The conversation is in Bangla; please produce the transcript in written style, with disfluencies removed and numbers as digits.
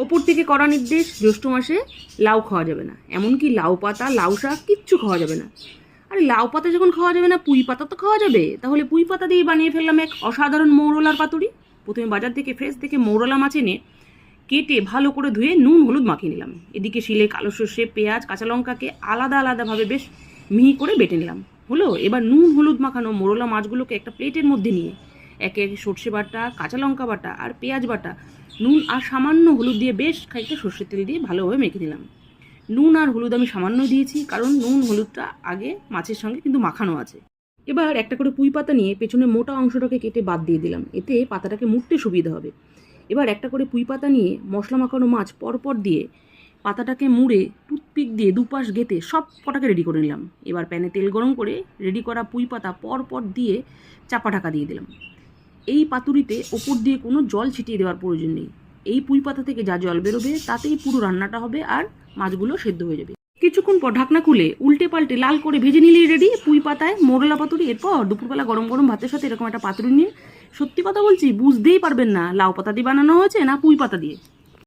ওপর থেকে করা নির্দেশ, জ্যৈষ্ঠ মাসে লাউ খাওয়া যাবে না, এমনকি লাউ পাতা, লাউ শাক কিচ্ছু খাওয়া যাবে না। আরে লাউ পাতা যখন খাওয়া যাবে না, পুঁই পাতা তো খাওয়া যাবে। তাহলে পুঁই পাতা দিয়ে বানিয়ে ফেললাম এক অসাধারণ মৌরলার পাতুরি। প্রথমে বাজার থেকে ফ্রেশ দেখে মৌরলা মাছ এনে কেটে ভালো করে ধুয়ে নুন হলুদ মাখিয়ে নিলাম। এদিকে শিলে কালো সর্ষে, পেঁয়াজ, কাঁচা লঙ্কাকে আলাদা আলাদাভাবে বেশ মিহি করে বেটে নিলাম। হলো, এবার নুন হলুদ মাখানো মোরলা মাছগুলোকে একটা প্লেটের মধ্যে নিয়ে একে একে সর্ষে বাটা, কাঁচা লঙ্কা বাটা আর পেঁয়াজ বাটা, নুন আর সামান্য হলুদ দিয়ে বেশ খানিকটা সর্ষের তেল দিয়ে ভালোভাবে মেখে নিলাম। নুন আর হলুদ আমি সামান্য দিয়েছি, কারণ নুন হলুদটা আগে মাছের সঙ্গে কিন্তু মাখানো আছে। এবার একটা করে পুঁই পাতা নিয়ে পেছনে মোটা অংশটাকে কেটে বাদ দিয়ে দিলাম, এতে পাতাটাকে মুড়তে সুবিধা হবে। এবার একটা করে পুঁই পাতা নিয়ে মশলা মাখানো মাছ পরপর দিয়ে পাতাটাকে মুড়ে টুথপিক দিয়ে দুপাশ গেঁথে সব কটাকে রেডি করে নিলাম। এবার প্যানে তেল গরম করে রেডি করা পুঁই পাতা পরপর দিয়ে চাপা ঢাকা দিয়ে দিলাম। এই পাতুরিতে ওপর দিয়ে কোনো জল ছিটিয়ে দেওয়ার প্রয়োজন নেই। এই পুঁই পাতা থেকে যা জল বেরোবে তাতেই পুরো রান্নাটা হবে আর মাছগুলো সেদ্ধ হয়ে যাবে। কিছুক্ষণ পর ঢাকনা খুলে উল্টে পাল্টে লাল করে ভেজে নিলেই রেডি পুঁই পাতায় মোরলা পাতুরি। এরপর দুপুরবেলা গরম গরম ভাতের সাথে এরকম একটা পাতুরি নিয়ে, সত্যি কথা বলছি, বুঝতেই পারবেন না লাউ পাতা দিয়ে বানানো হয়েছে না পুঁই পাতা দিয়ে।